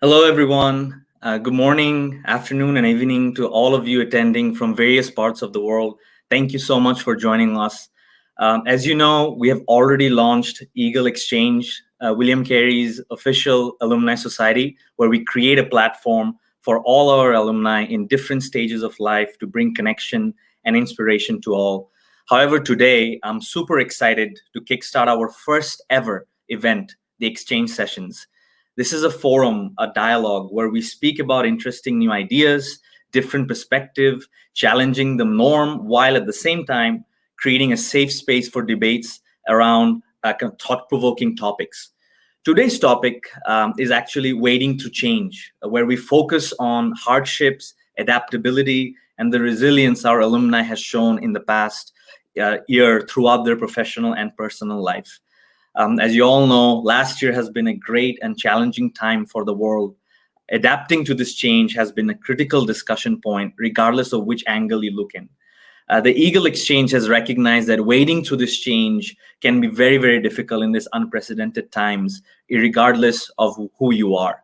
Hello, everyone. Good morning, afternoon, and evening to all of you attending from various parts of the world. Thank you so much for joining us. As you know, we have already launched Eagle Exchange, William Carey's official alumni society, where we create a platform for all our alumni in different stages of life to bring connection and inspiration to all. However, today, I'm super excited to kickstart our first ever event, the Exchange Sessions. This is a forum, a dialogue where we speak about interesting new ideas, different perspective, challenging the norm, while at the same time creating a safe space for debates around thought-provoking topics. Today's topic is actually waiting to change, where we focus on hardships, adaptability, and the resilience our alumni has shown in the past year throughout their professional and personal life. As you all know, last year has been a great and challenging time for the world. Adapting to this change has been a critical discussion point, regardless of which angle you look in. The Eagle Exchange has recognized that wading through this change can be very, very difficult in these unprecedented times, regardless of who you are.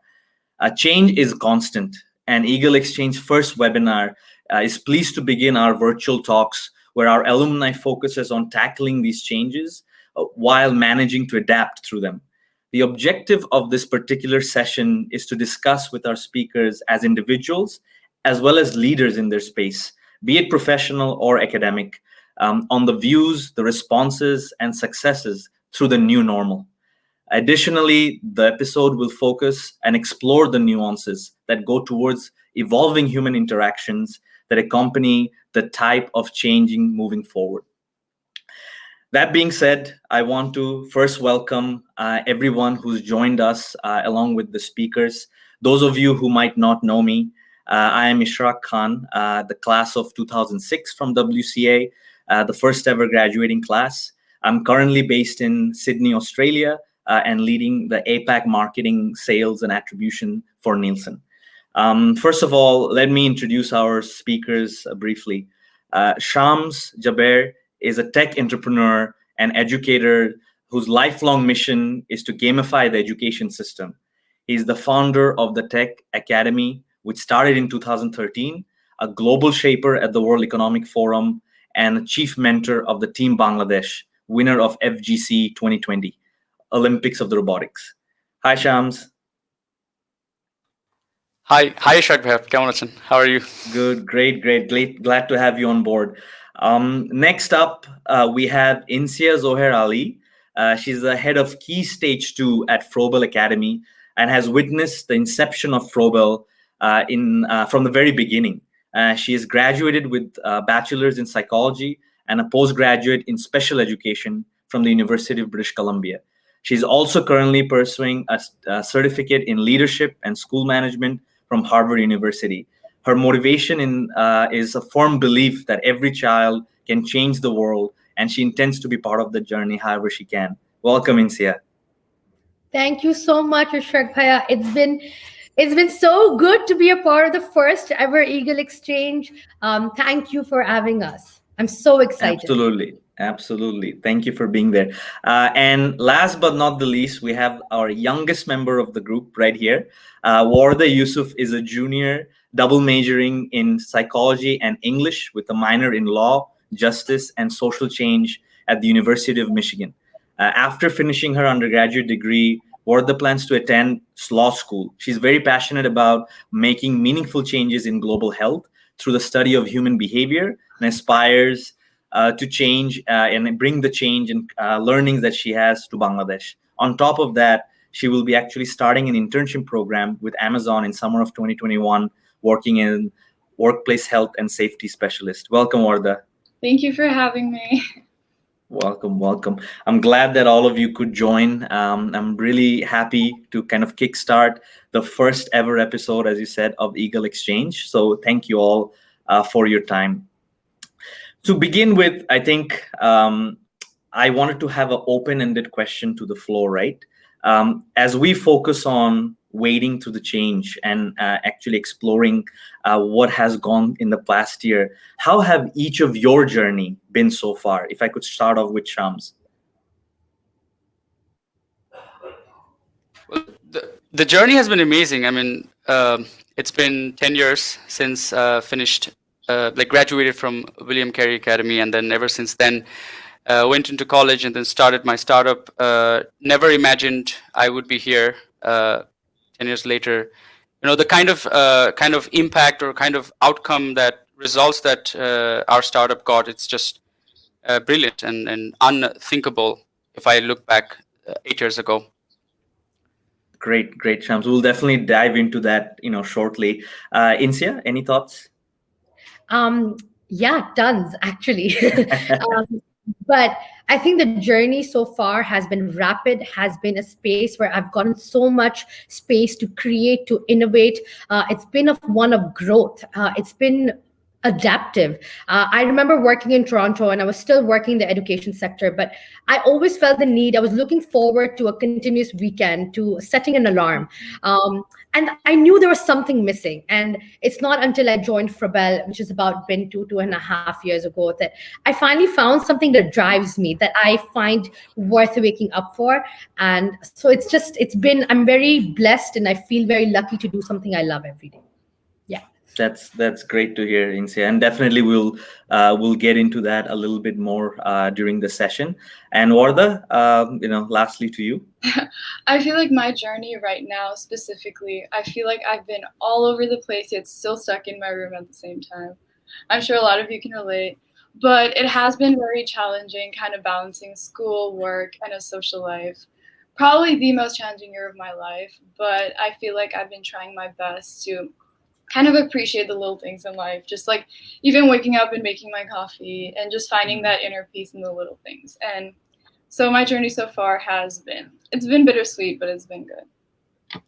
Change is constant, and Eagle Exchange first webinar is pleased to begin our virtual talks where our alumni focuses on tackling these changes while managing to adapt through them. The objective of this particular session is to discuss with our speakers as individuals, as well as leaders in their space, be it professional or academic, on the views, the responses, and successes through the new normal. Additionally, the episode will focus and explore the nuances that go towards evolving human interactions that accompany the type of changing moving forward. That being said, I want to first welcome everyone who's joined us along with the speakers. Those of you who might not know me, I am Ishraque Khan, the class of 2006 from WCA, the first ever graduating class. I'm currently based in Sydney, Australia, and leading the APAC marketing, sales, and attribution for Nielsen. First of all, let me introduce our speakers briefly. Shams Jaber is a tech entrepreneur and educator whose lifelong mission is to gamify the education system. He's the founder of the Tech Academy, which started in 2013, a global shaper at the World Economic Forum, and a chief mentor of the Team Bangladesh, winner of FGC 2020, Olympics of the Robotics. Hi, Shams. Hi, Ishraque Bhai. Kemun achen? How are you? Good, great. Glad to have you on board. Next up, we have Insiyah Zohair Ali. She's the head of Key Stage 2 at Frobel Academy and has witnessed the inception of Frobel from the very beginning. She is graduated with a bachelor's in psychology and a postgraduate in special education from the University of British Columbia. She's also currently pursuing a certificate in leadership and school management from Harvard University. Her motivation is a firm belief that every child can change the world, and she intends to be part of the journey however she can. Welcome, Insiyah. Thank you so much, Ishraque Bhaiya. It's been so good to be a part of the first ever Eagle Exchange. Thank you for having us. I'm so excited. Absolutely. Thank you for being there. And last but not the least, we have our youngest member of the group right here. Warda Yousuf is a junior, double majoring in psychology and English with a minor in law, justice, and social change at the University of Michigan. After finishing her undergraduate degree, Warda plans to attend law school. She's very passionate about making meaningful changes in global health through the study of human behavior and aspires to change and bring the change and learnings that she has to Bangladesh. On top of that, she will be actually starting an internship program with Amazon in summer of 2021, working in workplace health and safety specialist. Welcome, Warda. Thank you for having me. Welcome. I'm glad that all of you could join. I'm really happy to kind of kickstart the first ever episode, as you said, of Eagle Exchange. So thank you all for your time. To begin with, I think I wanted to have an open-ended question to the floor, right? As we focus on wading through the change and actually exploring what has gone in the past year, how have each of your journey been so far? If I could start off with Shams. Well, The journey has been amazing. I mean, it's been 10 years since finished, graduated from William Carey Academy, and then ever since then, went into college and then started my startup. Never imagined I would be here 10 years later. The kind of impact or kind of outcome that results that our startup got, it's just brilliant and unthinkable if I look back 8 years ago. Great, Shams. We'll definitely dive into that, shortly. Insiyah, any thoughts? Yeah, tons actually. But I think the journey so far has been rapid, has been a space where I've gotten so much space to create, to innovate. It's been one of growth. It's been adaptive. I remember working in Toronto and I was still working in the education sector, but I always felt the need. I was looking forward to a continuous weekend, to setting an alarm. And I knew there was something missing. And it's not until I joined Frabel, which is about been 2.5 years ago, that I finally found something that drives me, that I find worth waking up for. And so I'm very blessed and I feel very lucky to do something I love every day. Yeah. That's great to hear, Insiyah, and definitely we'll get into that a little bit more during the session. And Warda, lastly to you. I feel like my journey right now specifically, I feel like I've been all over the place yet still stuck in my room at the same time. I'm sure a lot of you can relate, but it has been very challenging kind of balancing school, work, and a social life. Probably the most challenging year of my life, but I feel like I've been trying my best to kind of appreciate the little things in life, just like even waking up and making my coffee and just finding that inner peace in the little things. And so my journey so far it's been bittersweet, but it's been good.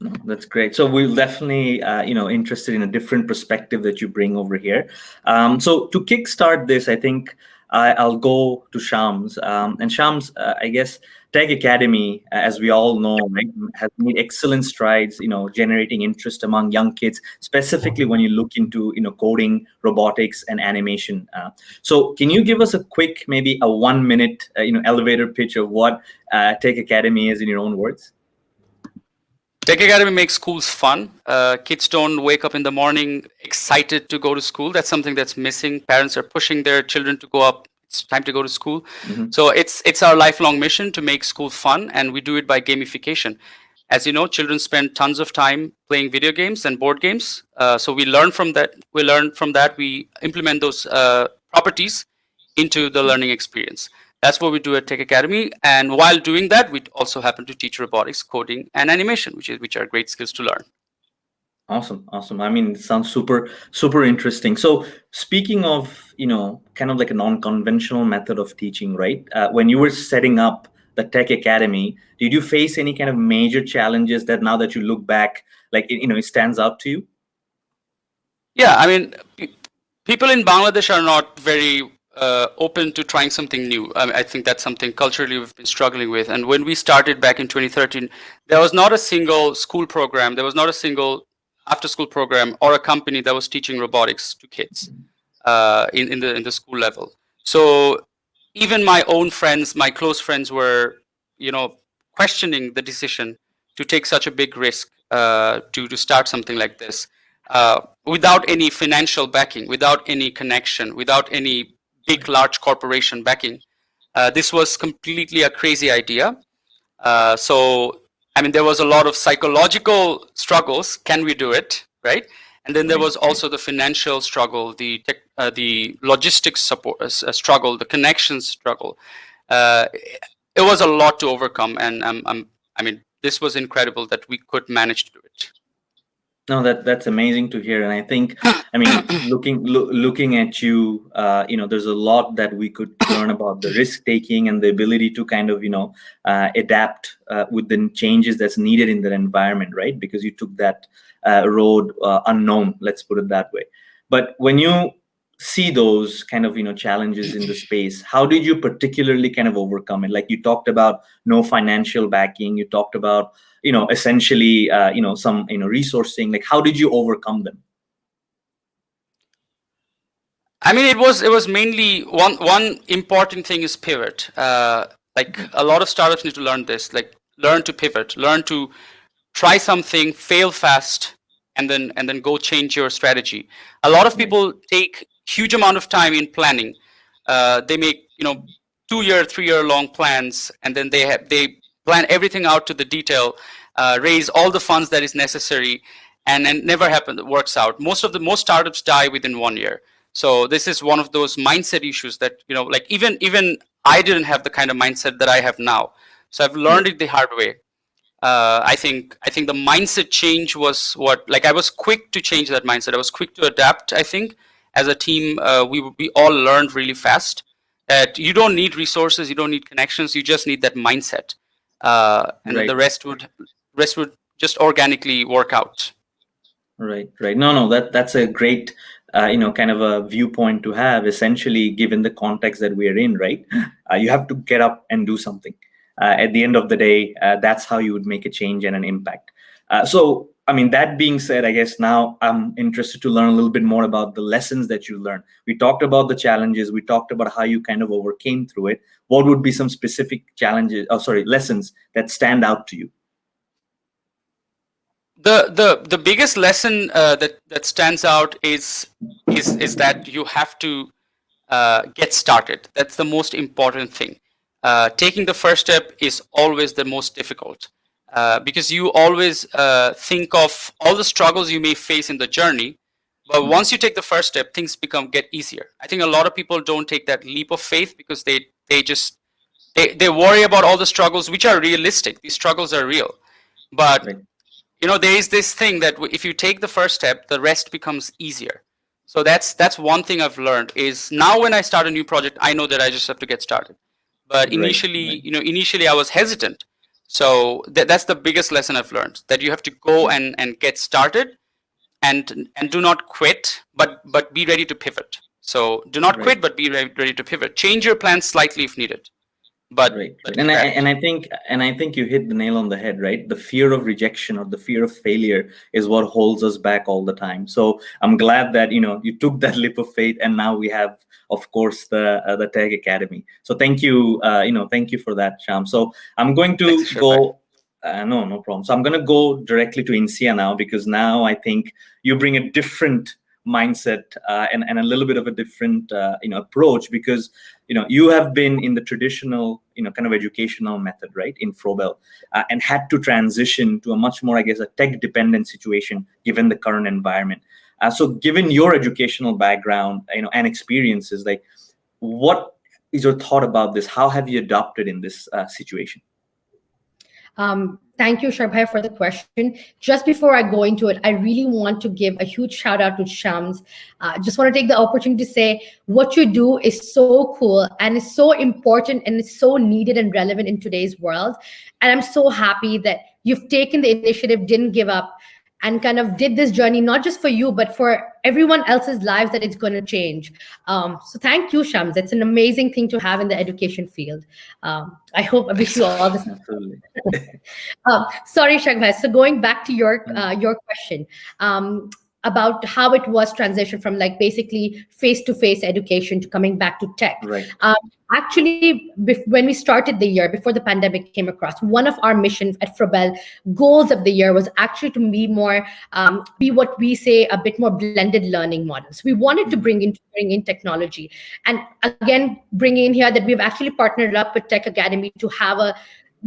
No, that's great. So we're definitely, interested in a different perspective that you bring over here. So to kickstart this, I think I'll go to Shams. And Shams, I guess Tech Academy, as we all know, right, has made excellent strides, generating interest among young kids, specifically when you look into, coding, robotics, and animation. So can you give us a quick, maybe a 1 minute, elevator pitch of what Tech Academy is in your own words? Tech Academy makes schools fun. Kids don't wake up in the morning excited to go to school. That's something that's missing. Parents are pushing their children to go up. It's time to go to school. Mm-hmm. So it's our lifelong mission to make school fun, and we do it by gamification. As you know, children spend tons of time playing video games and board games. So we learn from that. We implement those properties into the learning experience. That's what we do at Tech Academy. And while doing that, we also happen to teach robotics, coding, and animation, which are great skills to learn. Awesome. I mean, it sounds super interesting. So speaking of, kind of like a non-conventional method of teaching, right? When you were setting up the Tech Academy, did you face any kind of major challenges that now that you look back, like, it stands out to you? Yeah, I mean, people in Bangladesh are not very open to trying something new. I think that's something culturally we've been struggling with. And when we started back in 2013, there was not a single school program, there was not a single after-school program or a company that was teaching robotics to kids in the school level. So even my own friends, my close friends, were questioning the decision to take such a big risk to start something like this without any financial backing, without any connection, without any big, large corporation backing. This was completely a crazy idea. So, I mean, there was a lot of psychological struggles. Can we do it, right? And then there was also the financial struggle, the logistics support struggle, the connections struggle. It was a lot to overcome, and I mean, this was incredible that we could manage to do it. No, that's amazing to hear, and I think, I mean, looking at you, there's a lot that we could learn about the risk taking and the ability to kind of adapt with the changes that's needed in that environment, right? Because you took that road unknown, let's put it that way. But when you see those kind of challenges in the space, how did you particularly kind of overcome it? Like you talked about no financial backing, you talked about essentially some resourcing. Like how did you overcome them? I mean, it was mainly one important thing is pivot. Like a lot of startups need to learn this, like learn to pivot, learn to try something, fail fast, and then go change your strategy. A lot of people take huge amount of time in planning. They make 2-year, 3-year long plans, and then they plan everything out to the detail, raise all the funds that is necessary, and never works out. Most startups die within 1 year. So this is one of those mindset issues that like even I didn't have the kind of mindset that I have now. So I've learned it the hard way. I think the mindset change was what, like, I was quick to change that mindset. I was quick to adapt. I think as a team, we all learned really fast that you don't need resources, you don't need connections, you just need that mindset, and then the rest would just organically work out. Right. No, that's a great, kind of a viewpoint to have. Essentially, given the context that we are in, right? You have to get up and do something. At the end of the day, that's how you would make a change and an impact. So, I mean, that being said, I guess now I'm interested to learn a little bit more about the lessons that you learned. We talked about the challenges. We talked about how you kind of overcame through it. What would be some specific lessons that stand out to you? The biggest lesson that stands out is that you have to get started. That's the most important thing. Taking the first step is always the most difficult, because you always think of all the struggles you may face in the journey, but once you take the first step, things get easier. I think a lot of people don't take that leap of faith because they worry about all the struggles, which are realistic. These struggles are real, but there is this thing that if you take the first step, the rest becomes easier. So that's one thing I've learned is now when I start a new project, I know that I just have to get started. But initially, initially I was hesitant. So that's the biggest lesson I've learned, that you have to go and get started, and do not quit, but be ready to pivot. So do not quit, but be ready to pivot. Change your plans slightly if needed. But and I think you hit the nail on the head, right? The fear of rejection or the fear of failure is what holds us back all the time. So I'm glad that you took that leap of faith, and now we have, of course, the Tech Academy. So thank you, thank you for that, Sham. So I'm going to go. No problem. So I'm going to go directly to Insiyah now, because now I think you bring a different mindset and a little bit of a different approach, because you have been in the traditional kind of educational method, right, in Frobel, and had to transition to a much more, I guess, a tech dependent situation given the current environment. So given your educational background and experiences, like, what is your thought about this? How have you adopted in this situation? Thank you, Zohair, for the question. Just before I go into it, I really want to give a huge shout out to Shams. Just want to take the opportunity to say what you do is so cool and is so important and it's so needed and relevant in today's world. And I'm so happy that you've taken the initiative, didn't give up, and kind of did this journey, not just for you, but for everyone else's lives that it's going to change. So thank you, Shams. It's an amazing thing to have in the education field. I hope I wish you all this. Sorry, Shagbai. So going back to your question about how it was transition from like basically face-to-face education to coming back to tech. Right. Actually, when we started the year, before the pandemic came across, one of our missions at Frobel, goals of the year, was actually to be more, be what we say, a bit more blended learning models. We wanted to bring in technology. And again, bring in here that we've actually partnered up with Tech Academy to have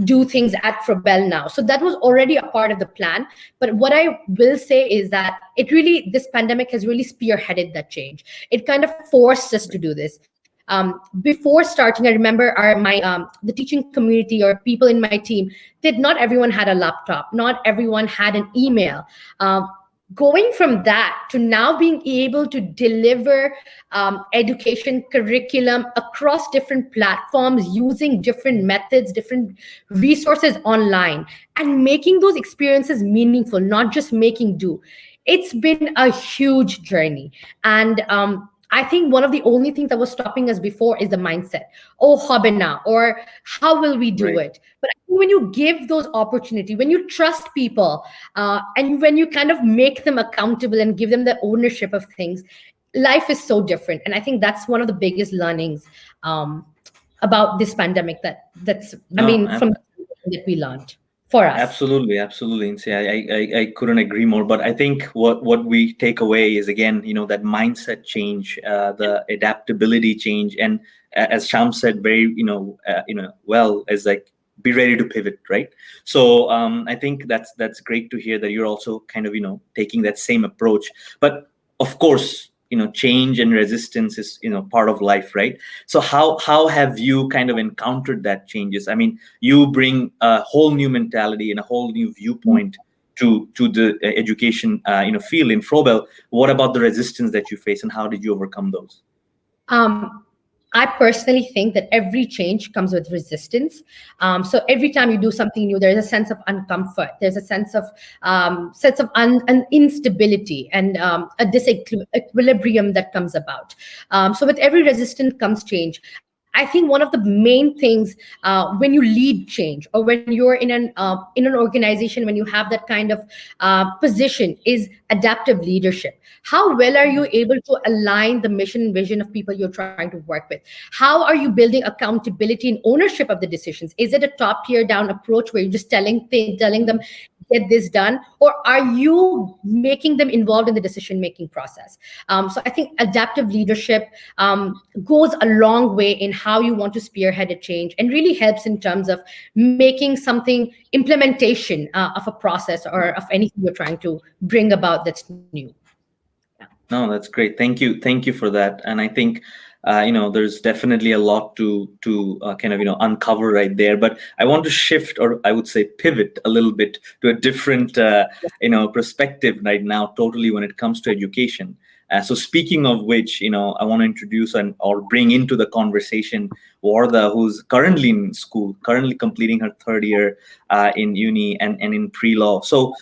do things at Frobel now. So that was already a part of the plan. But what I will say is that this pandemic has really spearheaded that change. It kind of forced us to do this. Before starting, I remember the teaching community or people in my team, not everyone had a laptop, not everyone had an email. Going from that to now being able to deliver education curriculum across different platforms, using different methods, different resources online, and making those experiences meaningful, not just making do. It's been a huge journey. And I think one of the only things that was stopping us before is the mindset. Oh, habena, or how will we do it? But I think when you give those opportunity, when you trust people, and when you kind of make them accountable and give them the ownership of things, life is so different. And I think that's one of the biggest learnings about this pandemic from that we learned. for us. Absolutely, absolutely. And see, I couldn't agree more. But I think what we take away is, again, that mindset change, the adaptability change, and as Sham said, very well, is like be ready to pivot, right? So I think that's great to hear that you're also kind of taking that same approach. But of course, change and resistance is part of life, right? So how have you kind of encountered that changes? I mean, you bring a whole new mentality and a whole new viewpoint to the education field in Frobel. What about the resistance that you face, and how did you overcome those? Um, I personally think that every change comes with resistance. So every time you do something new, there's a sense of uncomfort. There's a sense of an instability and a disequilibrium that comes about. So with every resistance comes change. I think one of the main things when you lead change, or when you're in an organization, when you have that kind of position, is adaptive leadership. How well are you able to align the mission and vision of people you're trying to work with? How are you building accountability and ownership of the decisions? Is it a top tier down approach where you're just telling them get this done, or are you making them involved in the decision making process? So I think adaptive leadership goes a long way in how you want to spearhead a change, and really helps in terms of making something implementation of a process or of anything you're trying to bring about that's new. No, that's great. Thank you for that. And I think there's definitely a lot to kind of uncover right there. But I want to shift, or I would say pivot a little bit to a different perspective right now, totally, when it comes to education. So speaking of which, I want to introduce or bring into the conversation Warda, who's currently in school, currently completing her third year in uni and in pre-law. So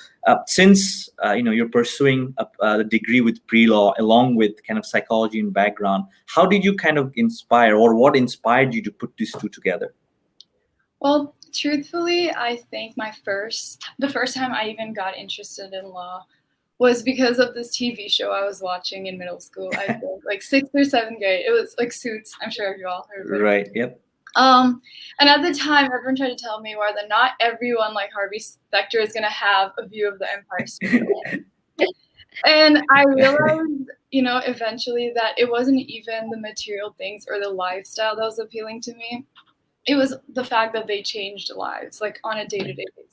since you're pursuing a degree with pre-law along with kind of psychology and background, how did you kind of inspire, or what inspired you to put these two together? Well, truthfully, I think the first time I even got interested in law was because of this TV show I was watching in middle school. I think like 6th or 7th grade. It was like Suits. I'm sure you all heard of it. Right. Yep. And at the time, everyone tried to tell me that not everyone like Harvey Specter is going to have a view of the Empire State Building. And I realized, eventually that it wasn't even the material things or the lifestyle that was appealing to me. It was the fact that they changed lives, like on a day-to-day basis.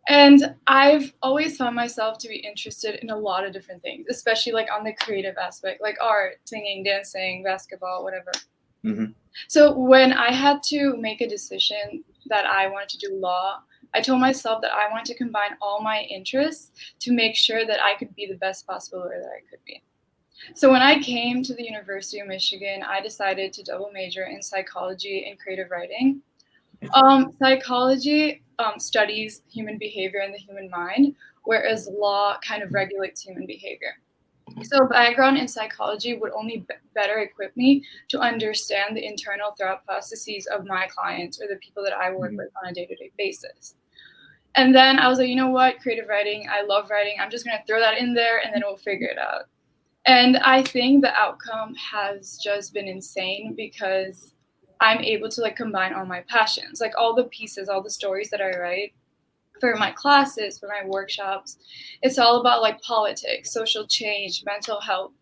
And I've always found myself to be interested in a lot of different things, especially like on the creative aspect, like art, singing, dancing, basketball, whatever. Mm-hmm. So when I had to make a decision that I wanted to do law, I told myself that I wanted to combine all my interests to make sure that I could be the best possible lawyer that I could be. So when I came to the University of Michigan, I decided to double major in psychology and creative writing. Psychology studies human behavior and the human mind, whereas law kind of regulates human behavior. So background in psychology would only better equip me to understand the internal thought processes of my clients or the people that I work with on a day-to-day basis. And then I was like, you know what, creative writing, I love writing. I'm just going to throw that in there and then we'll figure it out. And I think the outcome has just been insane because I'm able to like combine all my passions, like all the pieces, all the stories that I write for my classes, for my workshops. It's all about like politics, social change, mental health.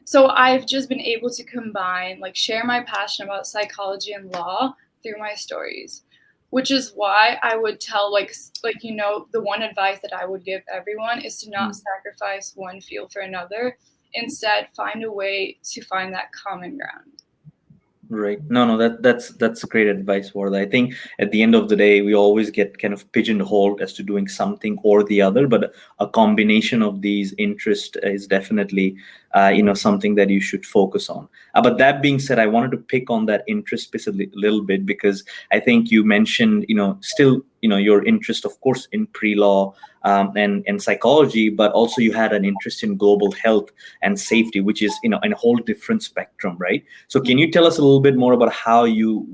So I've just been able to combine, like share my passion about psychology and law through my stories, which is why I would tell the one advice that I would give everyone is to not sacrifice one field for another. Instead, find a way to find that common ground. Right. No, that's great advice, Warda. I think at the end of the day, we always get kind of pigeonholed as to doing something or the other, but a combination of these interests is definitely, something that you should focus on. But that being said, I wanted to pick on that interest piece a little bit, because I think you mentioned, still, your interest, of course, in pre-law and psychology, but also you had an interest in global health and safety, which is, in a whole different spectrum, right? So can you tell us a little bit more about how you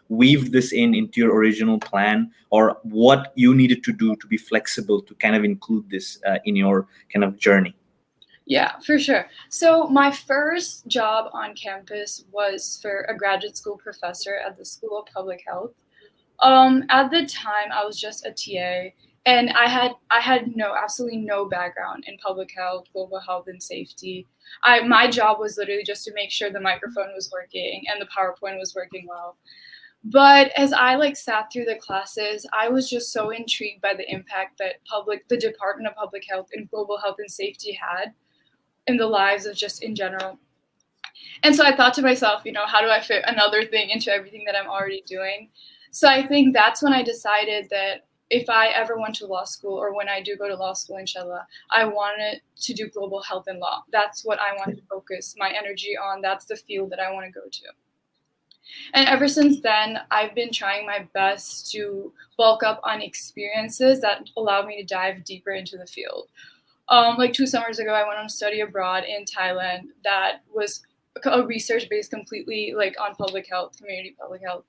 weaved this into your original plan, or what you needed to do to be flexible to kind of include this in your kind of journey? Yeah, for sure. So my first job on campus was for a graduate school professor at the School of Public Health. At the time, I was just a TA, and I had absolutely no background in public health, global health, and safety. My job was literally just to make sure the microphone was working and the PowerPoint was working well. But as I sat through the classes, I was just so intrigued by the impact that the Department of Public Health and Global Health and Safety had in the lives of just in general. And so I thought to myself, how do I fit another thing into everything that I'm already doing? So I think that's when I decided that if I ever went to law school, or when I do go to law school, inshallah, I wanted to do global health and law. That's what I want to focus my energy on. That's the field that I want to go to. And ever since then, I've been trying my best to bulk up on experiences that allow me to dive deeper into the field. 2 summers ago, I went on a study abroad in Thailand that was a research based completely on public health, community public health.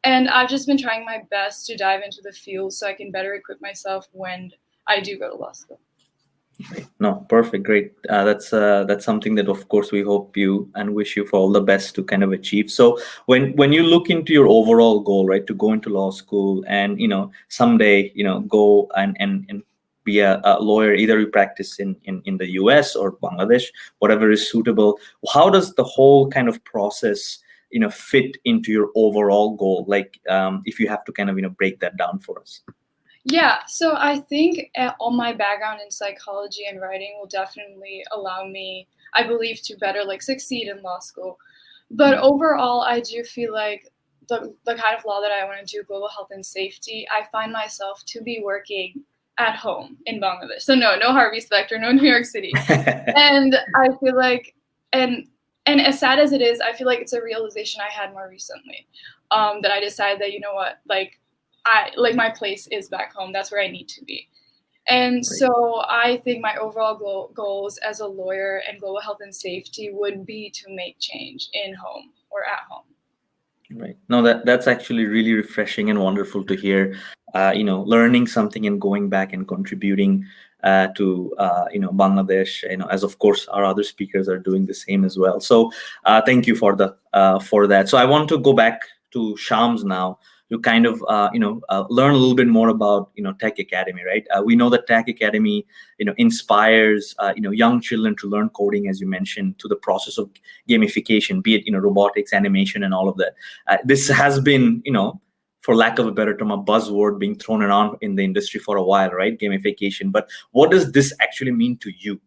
And I've just been trying my best to dive into the field so I can better equip myself when I do go to law school. No, perfect, great. That's something that, of course, we hope you and wish you for all the best to kind of achieve. So when you look into your overall goal, right, to go into law school and someday go and be a lawyer, either you practice in the US or Bangladesh, whatever is suitable. How does the whole kind of process fit into your overall goal? If you have to kind of break that down for us. Yeah, so I think all my background in psychology and writing will definitely allow me, I believe, to better succeed in law school. But overall, I do feel like the kind of law that I want to do, global health and safety, I find myself to be working at home in Bangladesh. So no Harvey Specter, no New York City. And I feel like, and as sad as it is, I feel like it's a realization I had more recently, that I decided that, my place is back home. That's where I need to be. And so I think my overall goals as a lawyer and global health and safety would be to make change in home or at home. Right. No, that's actually really refreshing and wonderful to hear. Learning something and going back and contributing to Bangladesh. As of course our other speakers are doing the same as well. So thank you for that. So I want to go back to Shams now to kind of learn a little bit more about Tech Academy, right? We know that Tech Academy inspires young children to learn coding, as you mentioned, to the process of gamification, be it robotics, animation, and all of that. This has been for lack of a better term, a buzzword being thrown around in the industry for a while, right? Gamification. But what does this actually mean to you?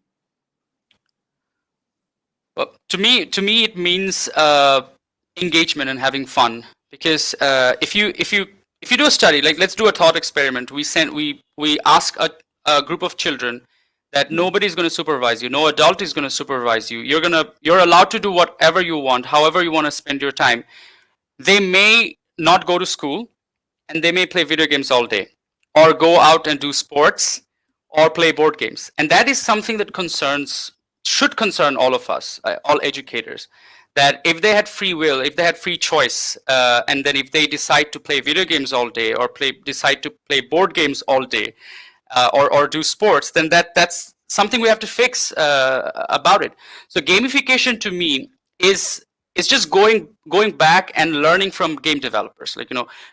Well, to me, it means engagement and having fun. Because if you do a study, let's do a thought experiment. We ask a group of children that nobody's going to supervise you, no adult is going to supervise you. You're allowed to do whatever you want, however you want to spend your time. They may not go to school, and they may play video games all day, or go out and do sports, or play board games. And that is something that should concern all of us, all educators. That if they had free will, if they had free choice, and then if they decide to play video games all day, or decide to play board games all day, or do sports, then that's something we have to fix about it. So gamification to me is just going back and learning from game developers.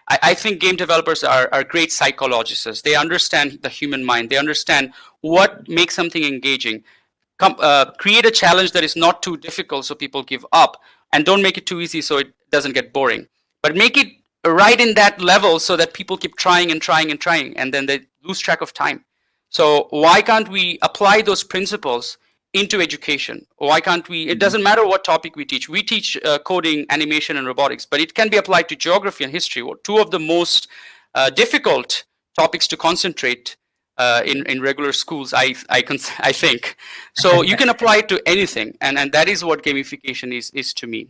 I think game developers are great psychologists. They understand the human mind. They understand what makes something engaging. Create a challenge that is not too difficult so people give up, and don't make it too easy so it doesn't get boring, but make it right in that level so that people keep trying and trying and trying, and then they lose track of time. So why can't we apply those principles into education? Why can't we? It doesn't matter what topic we teach. We teach coding, animation, and robotics, but it can be applied to geography and history, two of the most difficult topics to concentrate in regular schools, I think. So you can apply it to anything, and that is what gamification is to me.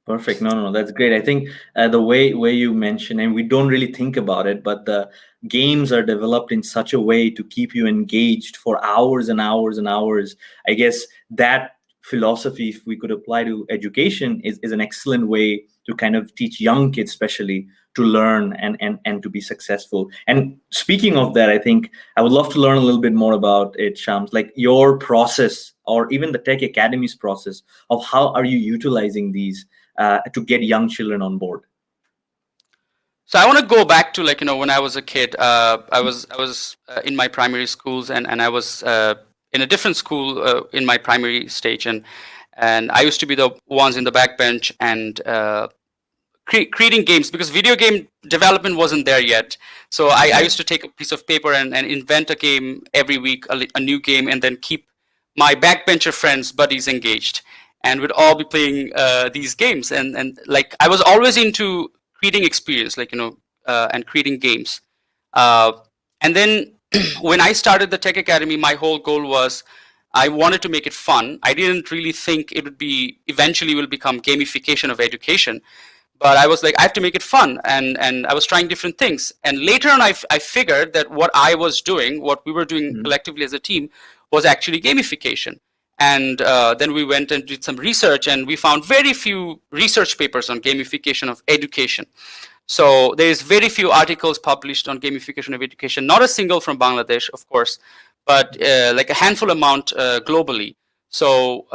Perfect. No, that's great. I think the way you mentioned, and we don't really think about it, but the games are developed in such a way to keep you engaged for hours and hours and hours. I guess that philosophy, if we could apply to education, is an excellent way to kind of teach young kids especially to learn and to be successful. And speaking of that, I think I would love to learn a little bit more about it, Shams, like your process, or even the Tech Academy's process of how are you utilizing these to get young children on board. So I want to go back to when I was a kid. I was in my primary schools, and I was in a different school in my primary stage, and I used to be the ones in the backbench and creating games, because video game development wasn't there yet. So I used to take a piece of paper and invent a game every week, a new game, and then keep my backbencher friends, buddies engaged, and we'd all be playing these games. And like I was always into creating experience, and creating games. Uh, and then when I started the Tech Academy, my whole goal was I wanted to make it fun. I didn't really think it would be eventually will become gamification of education, but I was like, I have to make it fun, and I was trying different things. And later on, I figured that what I was doing, what we were doing collectively as a team, was actually gamification. And then we went and did some research, and we found very few research papers on gamification of education. So there is very few articles published on gamification of education, not a single from Bangladesh, of course, but like a handful amount globally. So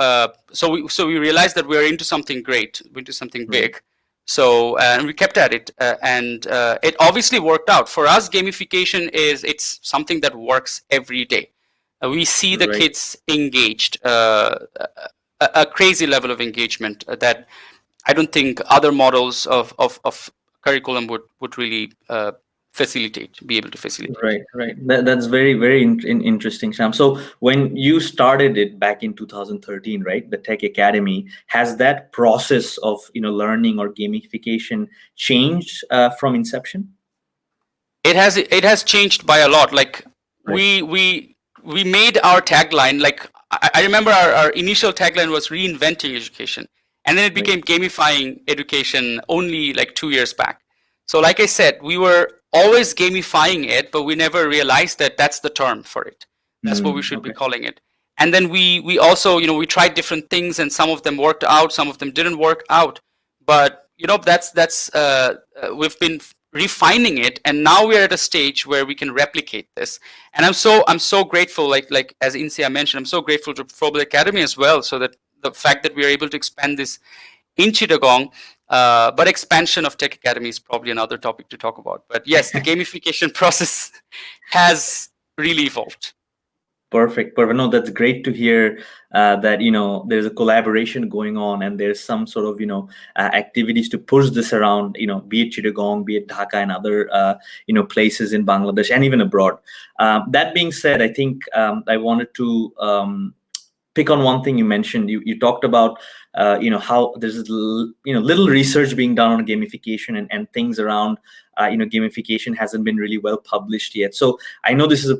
we realized that we are into something great, into something big. So and we kept at it, and it obviously worked out for us. Gamification it's something that works every day. We see the kids engaged, a crazy level of engagement that I don't think other models of curriculum would really be able to facilitate. Right. That's very, very interesting, Sham. So when you started it back in 2013, right, the Tech Academy, has that process of learning or gamification changed from inception? It has changed by a lot. Like we made our tagline. Like I remember our initial tagline was reinventing education, and then it became gamifying education only like 2 years back. So like I said, we were always gamifying it, but we never realized that that's the term for it. That's what we should be calling it. And then we also, we tried different things, and some of them worked out, some of them didn't work out. But that's we've been refining it, and now we're at a stage where we can replicate this. And I'm so grateful, like as Insiyah mentioned, I'm so grateful to Frobel Academy as well, so that the fact that we are able to expand this in Chittagong. But expansion of Tech Academy is probably another topic to talk about. But yes, the gamification process has really evolved. Perfect. No, that's great to hear that there's a collaboration going on, and there's some sort of activities to push this around. Be it Chittagong, be it Dhaka, and other places in Bangladesh and even abroad. That being said, I think I wanted to pick on one thing you mentioned. You talked about how there's little research being done on gamification, and things around gamification hasn't been really well published yet. So I know this is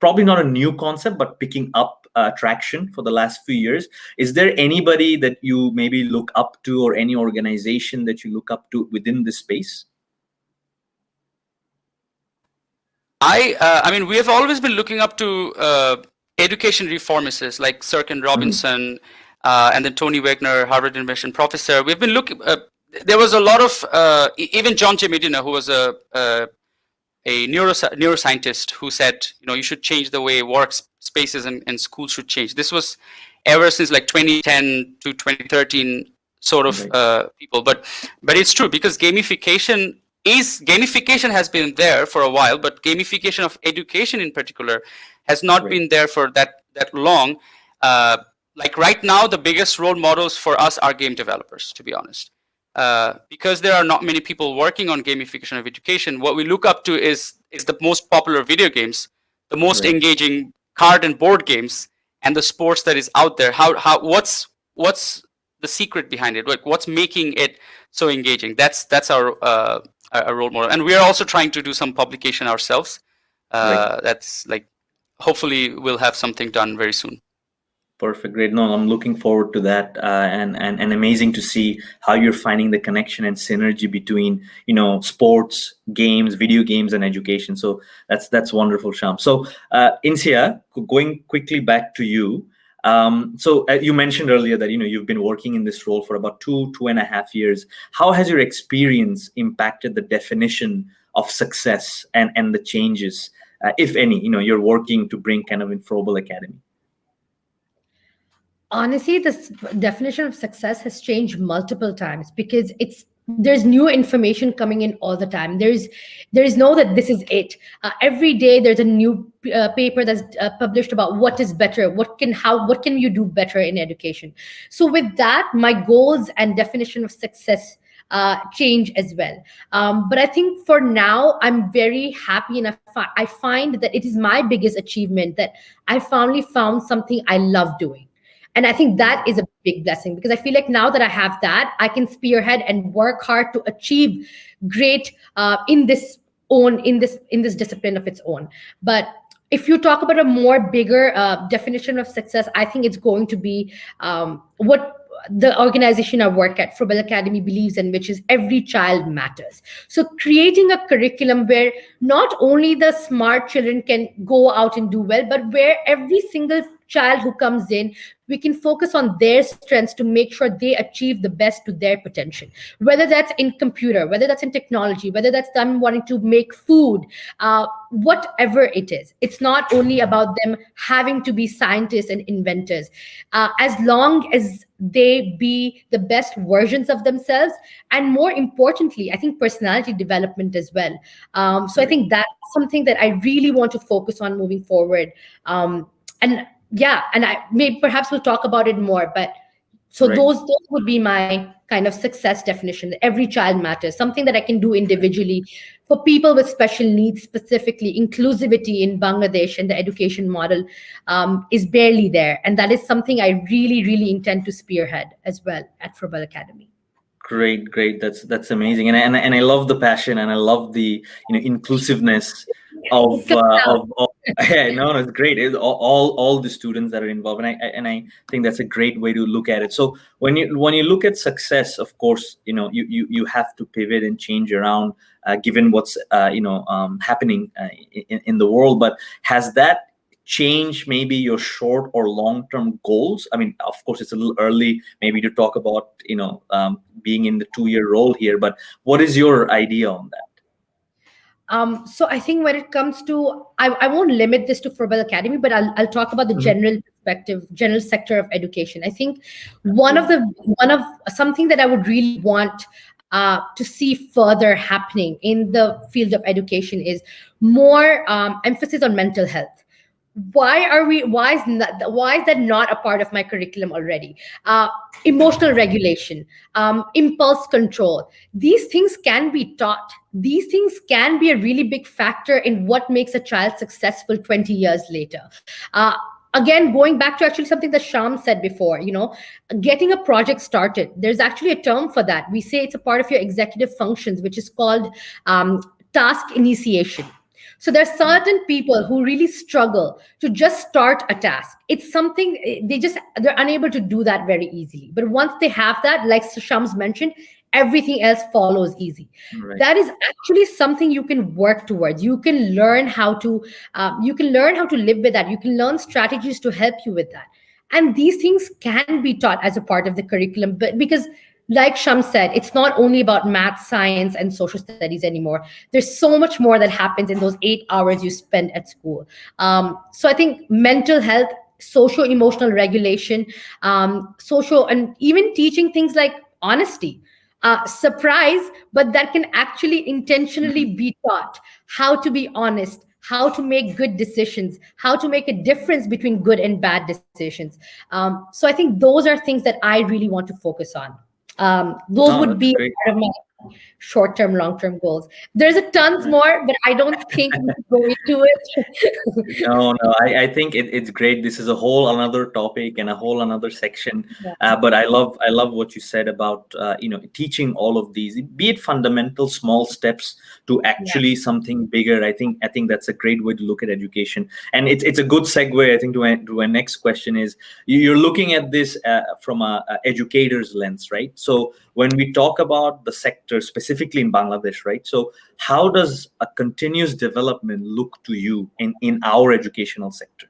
probably not a new concept, but picking up traction for the last few years. Is there anybody that you maybe look up to, or any organization that you look up to within this space? I mean, we have always been looking up to education reformists like Sirkin Robinson, and then Tony Wagner, Harvard University professor. We've been looking. There was a lot of even John J. Medina, who was a neuroscientist, who said, you should change the way work spaces and schools should change. This was ever since like 2010 to 2013 sort of people. But it's true, because gamification has been there for a while, but gamification of education in particular has not been there for that long. Like right now, the biggest role models for us are game developers, to be honest. Because there are not many people working on gamification of education, what we look up to is the most popular video games, the most engaging card and board games, and the sports that is out there. What's the secret behind it? Like, what's making it so engaging? That's our role model, and we are also trying to do some publication ourselves. That's like, hopefully we'll have something done very soon. Perfect. Great. No, I'm looking forward to that, and amazing to see how you're finding the connection and synergy between sports, games, video games, and education. So that's wonderful, Sham. So Insiyah, going quickly back to you. So you mentioned earlier that you've been working in this role for about 2.5 years. How has your experience impacted the definition of success and the changes, if any, you're working to bring kind of in Frobel Academy? Honestly, this definition of success has changed multiple times, because it's there's new information coming in all the time. There is no that this is it. Every day there's a new paper that's published about what is better, what can you do better in education. So with that, my goals and definition of success change as well. But I think for now, I'm very happy, and I find that it is my biggest achievement that I finally found something I love doing. And I think that is a big blessing, because I feel like now that I have that, I can spearhead and work hard to achieve great in this discipline of its own. But if you talk about a more bigger definition of success, I think it's going to be what the organization I work at, Frobel Academy, believes in, which is every child matters. So creating a curriculum where not only the smart children can go out and do well, but where every single child who comes in, we can focus on their strengths to make sure they achieve the best to their potential, whether that's in computer, whether that's in technology, whether that's them wanting to make food, whatever it is. It's not only about them having to be scientists and inventors. As long as they be the best versions of themselves, and more importantly, I think personality development as well. So I think that's something that I really want to focus on moving forward. And yeah, and maybe perhaps we'll talk about it more, but so Right. those would be my kind of success definition, that every child matters, something that I can do individually. For people with special needs, specifically, inclusivity in Bangladesh and the education model is barely there. And that is something I really, really intend to spearhead as well at Frobel Academy. Great. That's amazing, and I love the passion, and I love the inclusiveness of yeah, no, it's great. All the students that are involved, and I think that's a great way to look at it. So when you look at success, of course, you have to pivot and change around given what's happening in the world. But has that change maybe your short or long-term goals? I mean, of course, it's a little early maybe to talk about being in the 2-year role here, but what is your idea on that? So I think when it comes to, I won't limit this to Frobel Academy, but I'll talk about the general perspective, general sector of education. I think one of something that I would really want to see further happening in the field of education is more emphasis on mental health. Why is that not a part of my curriculum already? Emotional regulation, impulse control, these things can be taught. These things can be a really big factor in what makes a child successful 20 years later. Again, going back to actually something that Sham said before, getting a project started, there's actually a term for that. We say it's a part of your executive functions, which is called task initiation. So there's certain people who really struggle to just start a task. It's something they're unable to do that very easily. But once they have that, like Shams mentioned, everything else follows easy. Right. That is actually something you can work towards. You can learn how to live with that. You can learn strategies to help you with that. And these things can be taught as a part of the curriculum, but because like Shams said, it's not only about math, science, and social studies anymore. There's so much more that happens in those 8 hours you spend at school. So I think mental health, social-emotional regulation, social, and even teaching things like honesty, surprise, but that can actually intentionally be taught. How to be honest, how to make good decisions, how to make a difference between good and bad decisions. So I think those are things that I really want to focus on. Those would be part of my short-term, long-term goals. There's a tons more, but I don't think we can go into it. No, I think it's great. This is a whole another topic and a whole another section. Yeah. But I love what you said about teaching all of these, be it fundamental small steps to actually something bigger. I think that's a great way to look at education, and it's a good segue. I think to our next question is you're looking at this from a educator's lens, right? So when we talk about the sector specifically in Bangladesh, right? So how does a continuous development look to you in our educational sector?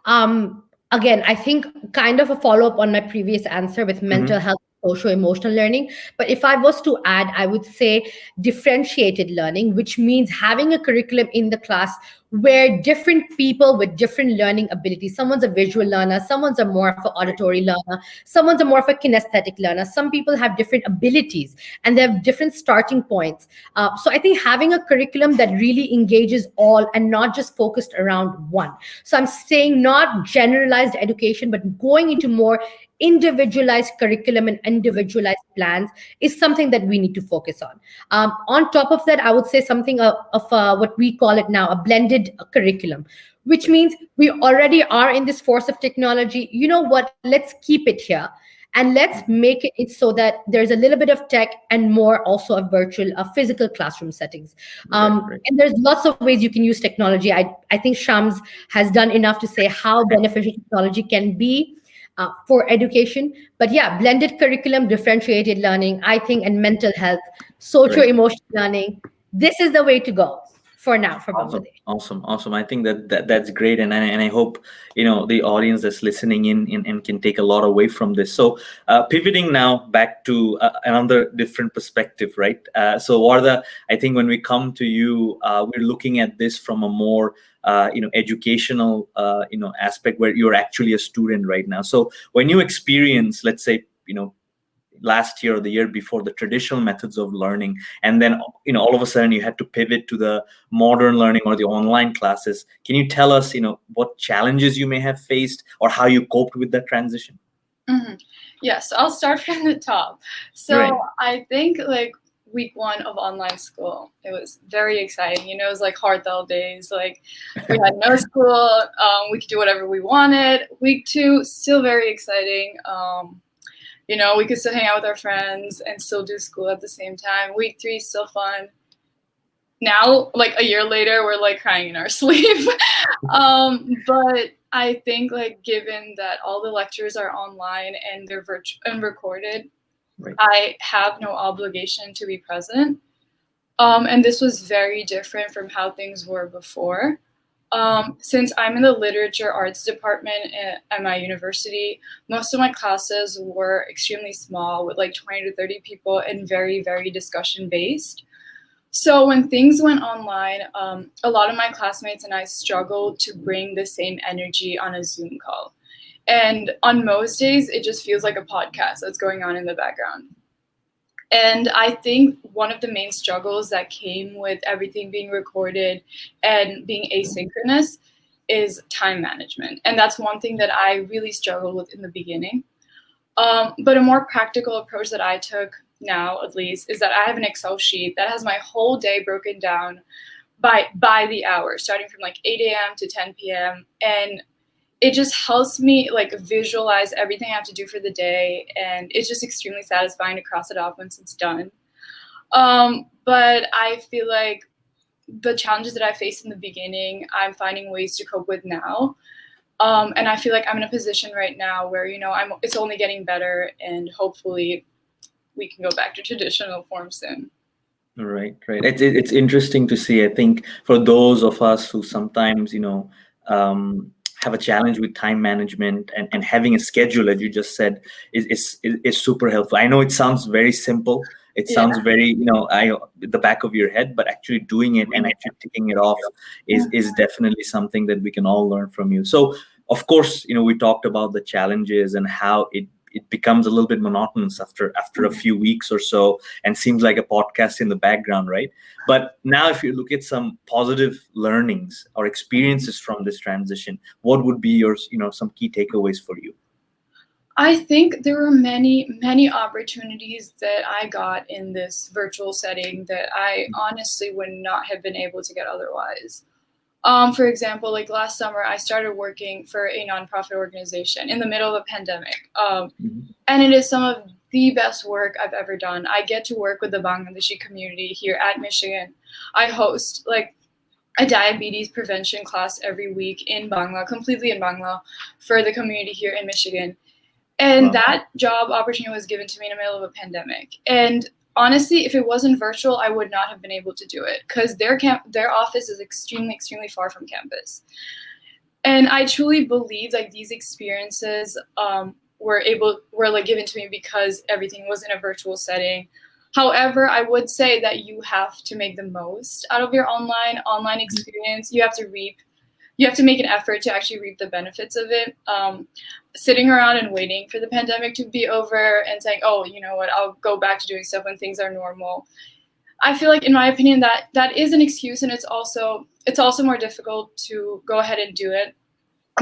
Again, I think kind of a follow-up on my previous answer with mental health, social-emotional learning. But if I was to add, I would say differentiated learning, which means having a curriculum in the class where different people with different learning abilities, someone's a visual learner, someone's a more of an auditory learner, someone's a more of a kinesthetic learner. Some people have different abilities and they have different starting points. So I think having a curriculum that really engages all and not just focused around one. So I'm saying not generalized education, but going into more individualized curriculum and individualized plans is something that we need to focus on. On top of that, I would say something of what we call it now, a blended curriculum, which means we already are in this force of technology. You know what? Let's keep it here. And let's make it so that there's a little bit of tech and more also of virtual, physical classroom settings. And there's lots of ways you can use technology. I think Shams has done enough to say how beneficial technology can be for education. But yeah, blended curriculum, differentiated learning, I think, and mental health, socio-emotional learning. This is the way to go for now for Bangladesh. Awesome. I think that's great, and I hope the audience that's listening in and can take a lot away from this. So pivoting now back to another different perspective, right? So Warda, I think when we come to you, we're looking at this from a more educational aspect where you're actually a student right now. So when you experience, let's say, last year or the year before, the traditional methods of learning, and then all of a sudden you had to pivot to the modern learning or the online classes, can you tell us what challenges you may have faced or how you coped with that transition? Yes, I'll start from the top. So Right. I think like week 1 of online school, it was very exciting. It was like Hartal days. Like we had no school, we could do whatever we wanted. Week 2, still very exciting. We could still hang out with our friends and still do school at the same time. Week 3, still fun. Now, like a year later, we're like crying in our sleep. But I think like given that all the lectures are online and they're virtual and recorded, Right. I have no obligation to be present. And this was very different from how things were before. Since I'm in the literature arts department at my university, most of my classes were extremely small with like 20 to 30 people and very, very discussion based. So when things went online, a lot of my classmates and I struggled to bring the same energy on a Zoom call. And on most days, it just feels like a podcast that's going on in the background. And I think one of the main struggles that came with everything being recorded and being asynchronous is time management. And that's one thing that I really struggled with in the beginning. But a more practical approach that I took now, at least, is that I have an Excel sheet that has my whole day broken down by the hour, starting from like 8 a.m. to 10 p.m. And it just helps me like visualize everything I have to do for the day, and it's just extremely satisfying to cross it off once it's done. But I feel like the challenges that I faced in the beginning, I'm finding ways to cope with now. And I feel like I'm in a position right now where it's only getting better, and hopefully we can go back to traditional form soon. Right. It's interesting to see. I think for those of us who sometimes have a challenge with time management and having a schedule, as you just said, is super helpful. I know it sounds very simple. It sounds very, the back of your head, but actually doing it and actually ticking it off is definitely something that we can all learn from you. So, of course, we talked about the challenges and how it becomes a little bit monotonous after a few weeks or so and seems like a podcast in the background, right? But now if you look at some positive learnings or experiences from this transition, what would be your, some key takeaways for you? I think there were many, many opportunities that I got in this virtual setting that I honestly would not have been able to get otherwise. For example, like last summer, I started working for a nonprofit organization in the middle of a pandemic. And it is some of the best work I've ever done. I get to work with the Bangladeshi community here at Michigan. I host like a diabetes prevention class every week in Bangla, completely in Bangla, for the community here in Michigan. And that job opportunity was given to me in the middle of a pandemic. And honestly, if it wasn't virtual, I would not have been able to do it because their office is extremely, extremely far from campus. And I truly believe like these experiences were like given to me because everything was in a virtual setting. However, I would say that you have to make the most out of your online experience. You have to make an effort to actually reap the benefits of it. Sitting around and waiting for the pandemic to be over and saying, oh, you know what, I'll go back to doing stuff when things are normal. I feel like, in my opinion, that is an excuse, and it's also more difficult to go ahead and do it.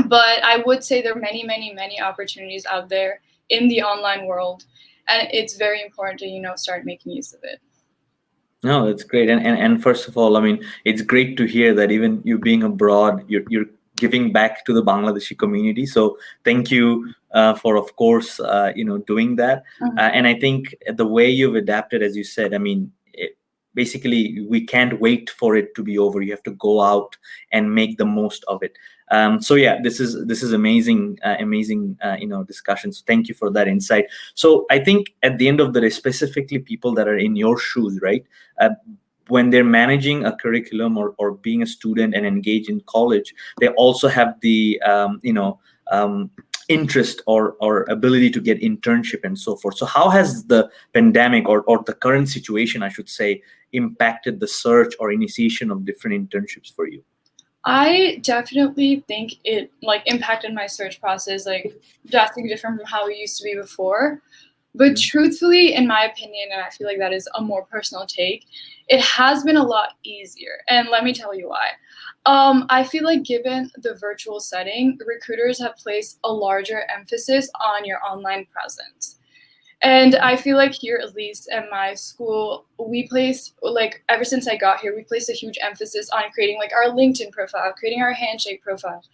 But I would say there are many, many, many opportunities out there in the online world, and it's very important to, start making use of it. No, that's great. And first of all, I mean, it's great to hear that even you being abroad, you're giving back to the Bangladeshi community. So thank you for, of course, doing that. And I think the way you've adapted, as you said, I mean, basically, we can't wait for it to be over. You have to go out and make the most of it. So yeah, this is amazing discussion. So thank you for that insight. So I think at the end of the day, specifically people that are in your shoes, right? When they're managing a curriculum or being a student and engage in college, they also have the interest or ability to get internship and so forth. So how has the pandemic or the current situation, I should say, impacted the search or initiation of different internships for you? I definitely think it impacted my search process drastically different from how it used to be before. But truthfully, in my opinion, and I feel like that is a more personal take, it has been a lot easier. And let me tell you why. I feel like given the virtual setting, recruiters have placed a larger emphasis on your online presence. And I feel like here, at least at my school, we place, ever since I got here, we placed a huge emphasis on creating our LinkedIn profile, creating our Handshake profile.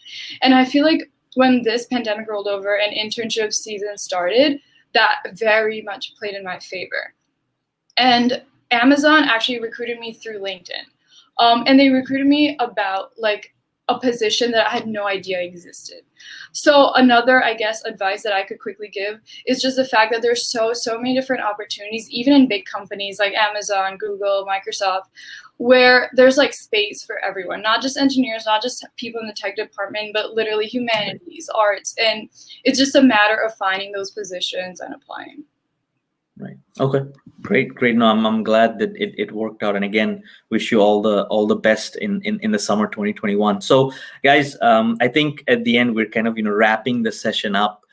And I feel like when this pandemic rolled over and internship season started, that very much played in my favor. And Amazon actually recruited me through LinkedIn. And they recruited me about a position that I had no idea existed. So another, I guess, advice that I could quickly give is just the fact that there's so many different opportunities, even in big companies like Amazon, Google, Microsoft, where there's space for everyone, not just engineers, not just people in the tech department, but literally humanities, arts. And it's just a matter of finding those positions and applying. Right. Okay. Great. No, I'm glad that it worked out. And again, wish you all the best in the summer 2021. So, guys, I think at the end we're kind of wrapping the session up.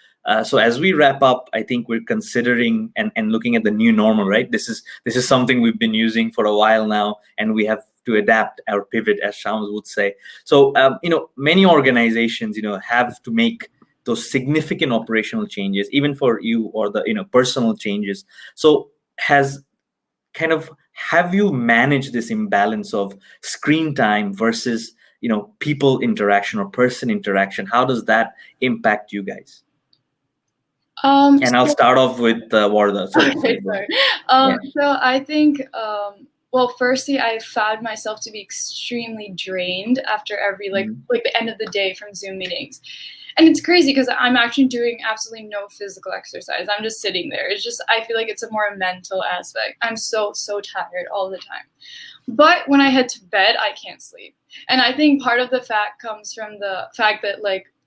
So as we wrap up, I think we're considering and looking at the new normal. Right. This is something we've been using for a while now, and we have to adapt or pivot, as Shams would say. So many organizations have to make those significant operational changes, even for you, or the personal changes. So have you managed this imbalance of screen time versus people interaction or person interaction? How does that impact you guys? And I'll start off with Warda. Sorry. So I think well, firstly, I found myself to be extremely drained after every the end of the day from Zoom meetings. And it's crazy because I'm actually doing absolutely no physical exercise. I'm just sitting there. It's just, I feel like it's a more mental aspect. I'm so tired all the time. But when I head to bed, I can't sleep. And I think part of the fact comes from the fact that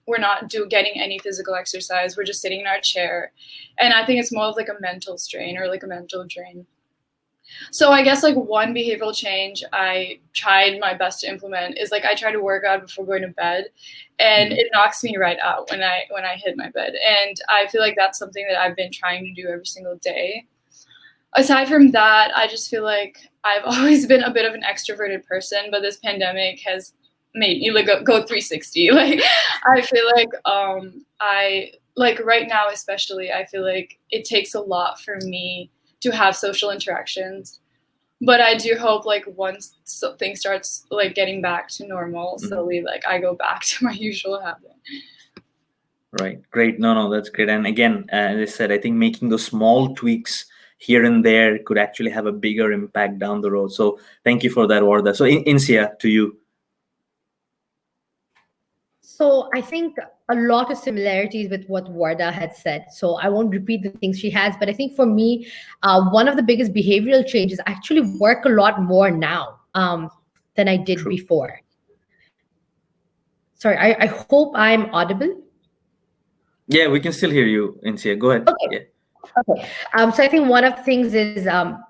we're not getting any physical exercise. We're just sitting in our chair. And I think it's more of a mental strain or a mental drain. So I guess one behavioral change I tried my best to implement is I try to work out before going to bed, and it knocks me right out when I hit my bed. And I feel like that's something that I've been trying to do every single day. Aside from that, I just feel like I've always been a bit of an extroverted person, but this pandemic has made me go 360. I feel like right now especially, I feel like it takes a lot for me to have social interactions, but I do hope once things starts getting back to normal, slowly I go back to my usual habit. Right. Great. No, that's great. And again, as I said, I think making those small tweaks here and there could actually have a bigger impact down the road. So thank you for that, Warda. So Insiyah, to you. So I think a lot of similarities with what Warda had said. So I won't repeat the things she has, but I think for me, one of the biggest behavioral changes, I actually work a lot more now than I did before. Sorry, I hope I'm audible. Yeah, we can still hear you, Insiyah. Go ahead. Okay. Yeah. Okay. So I think one of the things is,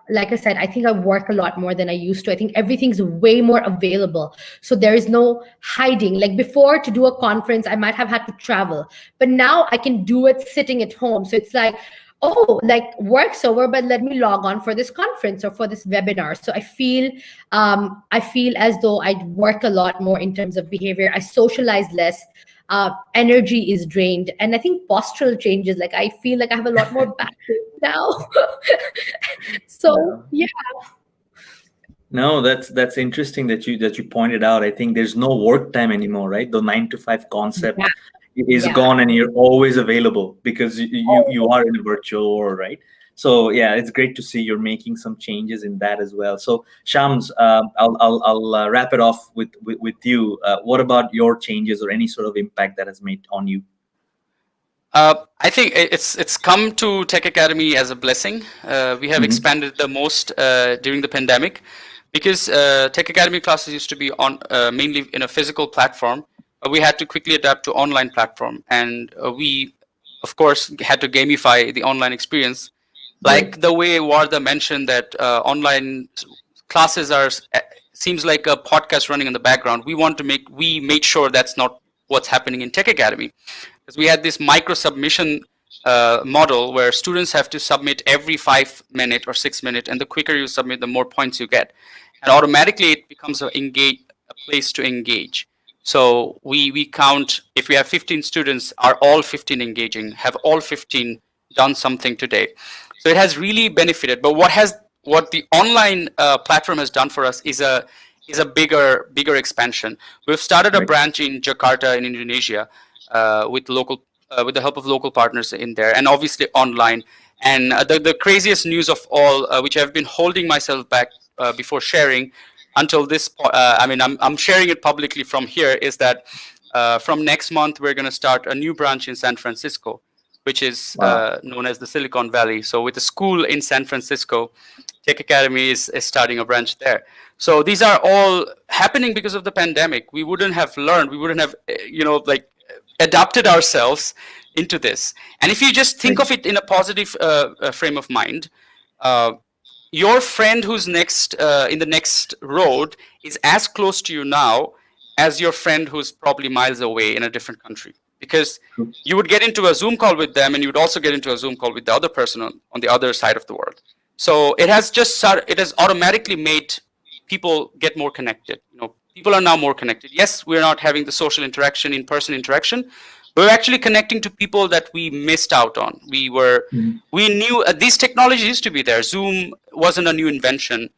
like I said, I think I work a lot more than I used to. I think everything's way more available. So there is no hiding. Like before, to do a conference, I might have had to travel, but now I can do it sitting at home. So it's like, oh, like work's over, but let me log on for this conference or for this webinar. So I feel as though I work a lot more in terms of behavior. I socialize less. Energy is drained, and I think postural changes. Like I feel like I have a lot more back pain now. So yeah. No, that's interesting that you pointed out. I think there's no work time anymore, right? The 9 to 5 concept is gone, and you're always available because you are in a virtual world, right? So yeah, it's great to see you're making some changes in that as well. So Shams, I'll wrap it off with you. What about your changes or any sort of impact that has made on you? I think it's come to Tech Academy as a blessing. We have expanded the most during the pandemic, because Tech Academy classes used to be on mainly in a physical platform. We had to quickly adapt to online platform, and we, of course, had to gamify the online experience. Like the way Warda mentioned that online classes seems like a podcast running in the background. We made sure that's not what's happening in Tech Academy, because we had this micro submission model where students have to submit every 5 minutes or 6 minutes, and the quicker you submit, the more points you get, and automatically it becomes a place to engage. So we count, if we have 15 students, are all 15 engaging? Have all 15 done something today? So it has really benefited. But what the online platform has done for us is a bigger expansion. We've started a branch in Jakarta in Indonesia with the help of local partners in there, and obviously online. And the craziest news of all, which I've been holding myself back before sharing until this point, I'm sharing it publicly from here, is that from next month we're going to start a new branch in San Francisco, which is known as the Silicon Valley. So with a school in San Francisco, Tech Academy is starting a branch there. So these are all happening because of the pandemic. We wouldn't have learned, we wouldn't have, adapted ourselves into this. And if you just think of it in a positive frame of mind, your friend who's next in the next road is as close to you now as your friend who's probably miles away in a different country. Because you would get into a Zoom call with them, and you would also get into a Zoom call with the other person on the other side of the world. So it has automatically made people get more connected. People are now more connected. Yes, we're not having the social interaction, in-person interaction. We're actually connecting to people that we missed out on. We knew these technologies used to be there. Zoom wasn't a new invention.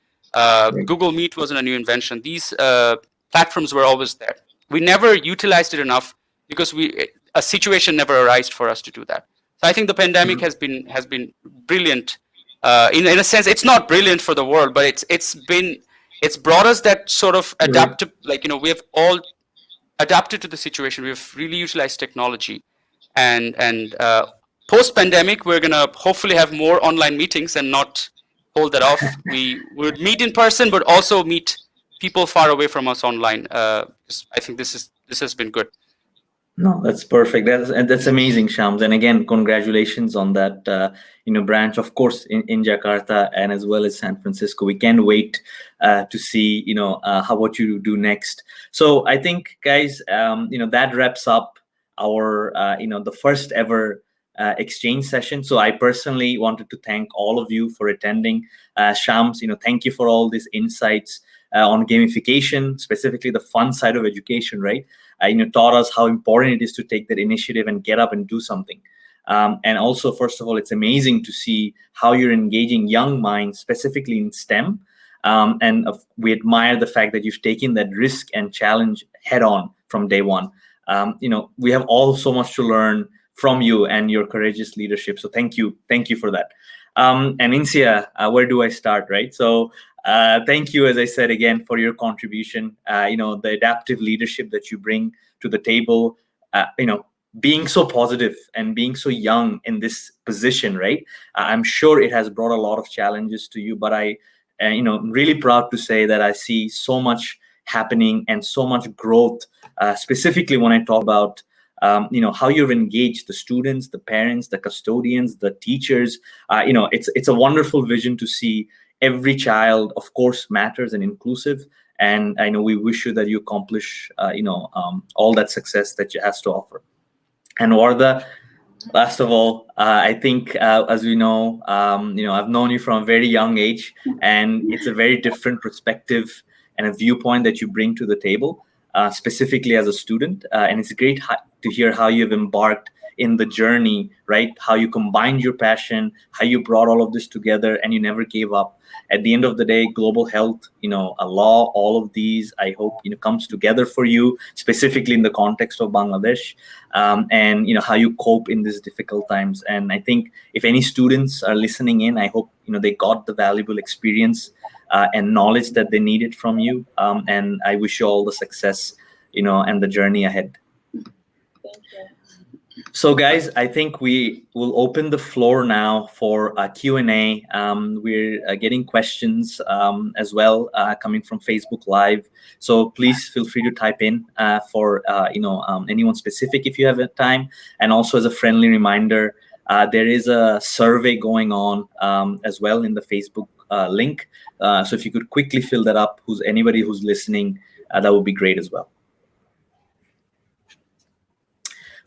Google Meet wasn't a new invention. These platforms were always there. We never utilized it enough, because a situation never arose for us to do that. So I think the pandemic has been brilliant. In a sense, it's not brilliant for the world, but it's brought us that sort of adaptive, we have all adapted to the situation. We've really utilized technology, and post pandemic, we're gonna hopefully have more online meetings and not hold that off. We would meet in person, but also meet people far away from us online. I think this has been good. No, that's perfect. That's amazing, Shams. And again, congratulations on that, branch, of course, in Jakarta and as well as San Francisco. We can't wait to see, what you do next. So I think, guys, that wraps up our, the first ever exchange session. So I personally wanted to thank all of you for attending. Shams, thank you for all these insights on gamification, specifically the fun side of education, right? Taught us how important it is to take that initiative and get up and do something. And also, first of all, it's amazing to see how you're engaging young minds, specifically in STEM. And we admire the fact that you've taken that risk and challenge head on from day one. We have all so much to learn from you and your courageous leadership. So thank you for that. And Insiyah, where do I start, right? So thank you, as I said, again, for your contribution, the adaptive leadership that you bring to the table, being so positive and being so young in this position, right? I'm sure it has brought a lot of challenges to you, but I'm really proud to say that I see so much happening and so much growth, specifically when I talk about how you've engaged the students, the parents, the custodians, the teachers. It's a wonderful vision to see every child, of course, matters and inclusive. And I know we wish you that you accomplish, all that success that you has to offer. And Warda, last of all, I think, as we know, I've known you from a very young age, and it's a very different perspective and a viewpoint that you bring to the table, specifically as a student. And it's great to hear how you've embarked in the journey, right? How you combined your passion, how you brought all of this together, and you never gave up. At the end of the day, global health, a law, all of these, I hope, comes together for you, specifically in the context of Bangladesh, and, how you cope in these difficult times. And I think if any students are listening in, I hope, they got the valuable experience and knowledge that they needed from you. And I wish you all the success, and the journey ahead. Thank you. So, guys, I think we will open the floor now for Q&A. We're getting questions as well coming from Facebook Live. So please feel free to type in for anyone specific if you have time. And also, as a friendly reminder, there is a survey going on as well in the Facebook link. So if you could quickly fill that up, anybody who's listening, that would be great as well.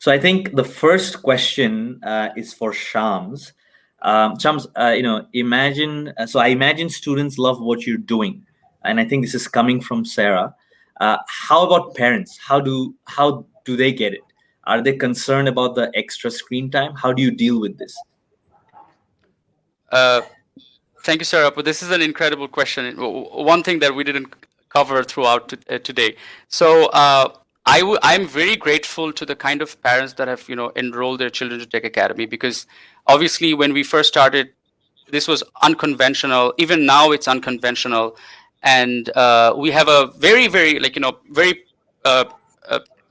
So I think the first question is for Shams. Shams, imagine. So I imagine students love what you're doing, and I think this is coming from Sarah. How about parents? How do they get it? Are they concerned about the extra screen time? How do you deal with this? Thank you, Sarah. But this is an incredible question. One thing that we didn't cover throughout today. So. I'm very grateful to the kind of parents that have, enrolled their children to Tech Academy, because obviously when we first started, this was unconventional. Even now it's unconventional. And we have a very, very, very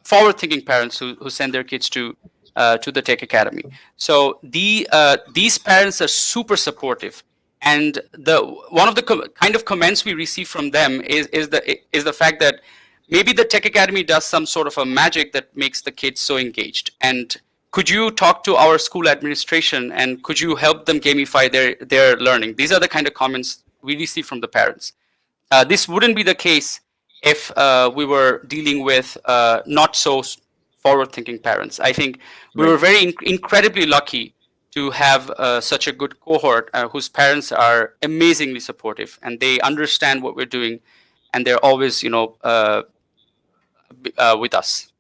forward-thinking parents who send their kids to the Tech Academy. So these parents are super supportive. And one of the kind of comments we receive from them is the fact that maybe the Tech Academy does some sort of a magic that makes the kids so engaged. And could you talk to our school administration, and could you help them gamify their learning? These are the kind of comments we receive from the parents. This wouldn't be the case if we were dealing with not so forward-thinking parents. I think we were very incredibly lucky to have such a good cohort whose parents are amazingly supportive, and they understand what we're doing, and they're always, with us.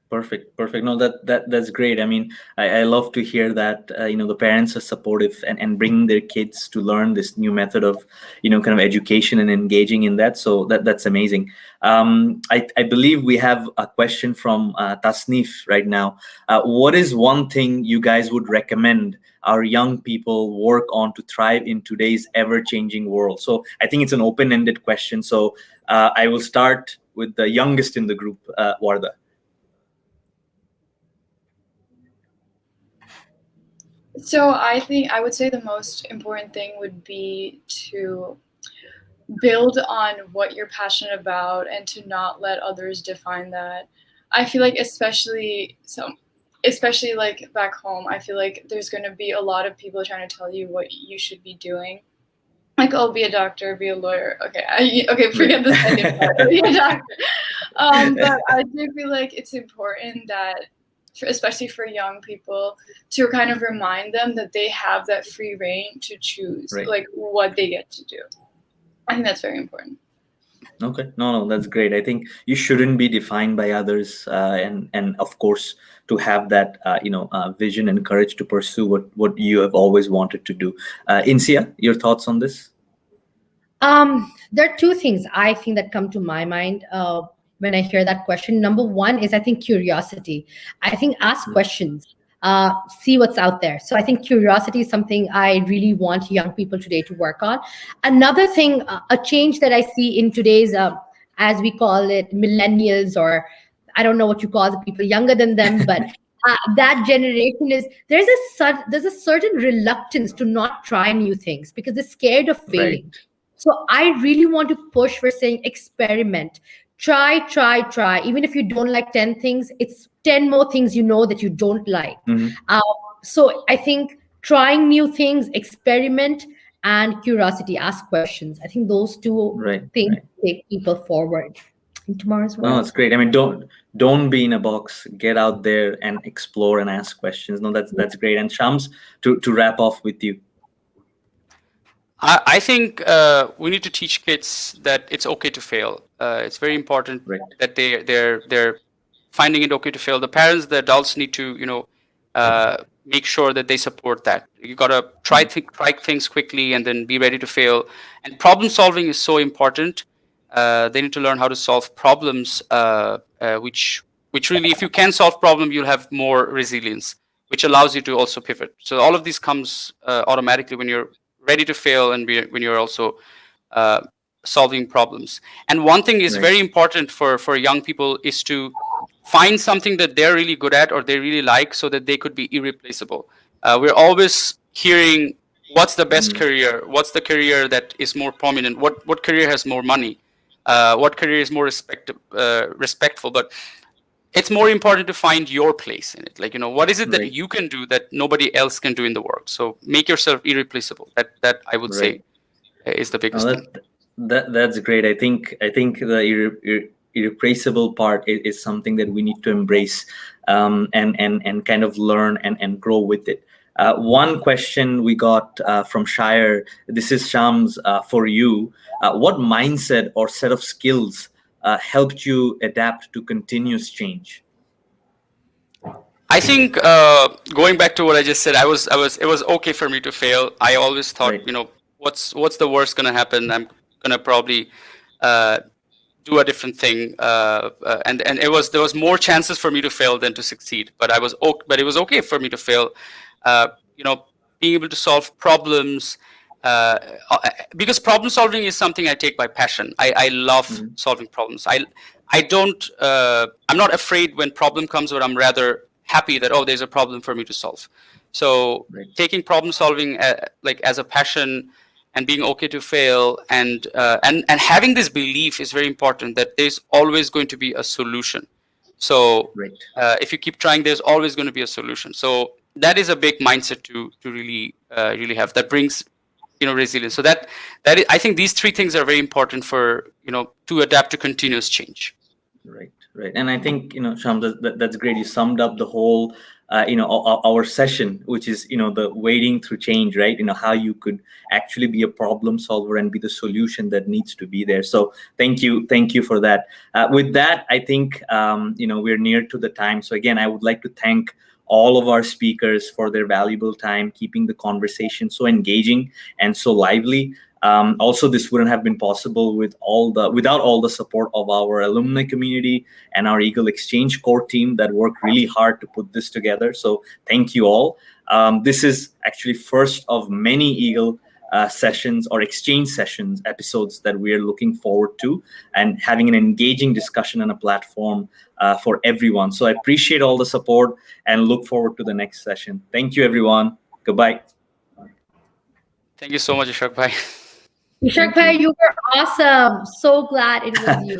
Perfect. No, that's great. I mean, I love to hear that the parents are supportive and bringing their kids to learn this new method of kind of education and engaging in that. So that's amazing. I believe we have a question from Tasnif right now. What is one thing you guys would recommend our young people work on to thrive in today's ever-changing world? So I think it's an open-ended question. So I will start with the youngest in the group, Warda. So I would say the most important thing would be to build on what you're passionate about and to not let others define that. I feel like especially like back home, I feel like there's going to be a lot of people trying to tell you what you should be doing. Like, oh, be a doctor, be a lawyer. Okay, forget the second part. Be a doctor. But I do feel like it's important that, especially for young people, to kind of remind them that they have that free reign to choose like what they get to do. I think that's very important. Okay, no, that's great. I think you shouldn't be defined by others, and of course to have that vision and courage to pursue what you have always wanted to do. Insiyah, your thoughts on this? There are two things I think that come to my mind when I hear that question. Number one is, I think, curiosity. I think ask questions, see what's out there. So I think curiosity is something I really want young people today to work on. Another thing, a change that I see in today's, as we call it, millennials, or I don't know what you call the people younger than them, but that generation is, there's a certain reluctance to not try new things because they're scared of failing. So I really want to push for saying experiment, try. Even if you don't like 10 things, it's 10 more things you know that you don't like. So I think trying new things, experiment, and curiosity, ask questions. I think those two things take people forward in tomorrow's world. No, it's great. I mean, don't be in a box. Get out there and explore and ask questions. No, that's great. And Shams, to wrap off with you. I think we need to teach kids that it's okay to fail. It's very important that they're finding it okay to fail. The parents, the adults need to make sure that they support that. You gotta try things quickly and then be ready to fail. And problem solving is so important. They need to learn how to solve problems, which really, if you can solve problem, you'll have more resilience, which allows you to also pivot. So all of this comes automatically when you're ready to fail and when you're also solving problems. And one thing is very important for young people is to find something that they're really good at or they really like, so that they could be irreplaceable. We're always hearing, what's the best career? What's the career that is more prominent? What career has more money? What career is more respectful? But it's more important to find your place in it. Like, what is it that you can do that nobody else can do in the world? So make yourself irreplaceable. That I would say is the biggest thing. That's great. I think the irreplaceable part is something that we need to embrace and kind of learn and grow with it. One question we got from Shire. This is Shams for you. What mindset or set of skills helped you adapt to continuous change? I think going back to what I just said, it was okay for me to fail. I always thought, what's the worst gonna happen? I'm gonna probably do a different thing, and there was more chances for me to fail than to succeed. But it was okay for me to fail. Being able to solve problems. Because problem solving is something I take by passion. I love solving problems. I'm not afraid when problem comes, but I'm rather happy that, there's a problem for me to solve. So taking problem solving as a passion and being okay to fail and having this belief is very important that there's always going to be a solution. So if you keep trying, there's always going to be a solution. So that is a big mindset to really have. That brings resilience. So I think these three things are very important for to adapt to continuous change. Right. And I think Shams, that's great. You summed up the whole our session, which is the wading through change, right? How you could actually be a problem solver and be the solution that needs to be there. So thank you for that. With that, I think we're near to the time. So again, I would like to thank all of our speakers for their valuable time, keeping the conversation so engaging and so lively. Also, this wouldn't have been possible without all the support of our alumni community and our Eagle Exchange core team that worked really hard to put this together. So thank you all. This is actually first of many Eagle sessions or exchange sessions episodes that we are looking forward to and having an engaging discussion on a platform for everyone. So I appreciate all the support and look forward to the next session. Thank you, everyone. Goodbye. Thank you so much, Ishraque Bhai. Ishraque Bhai, you were awesome. So glad it was you.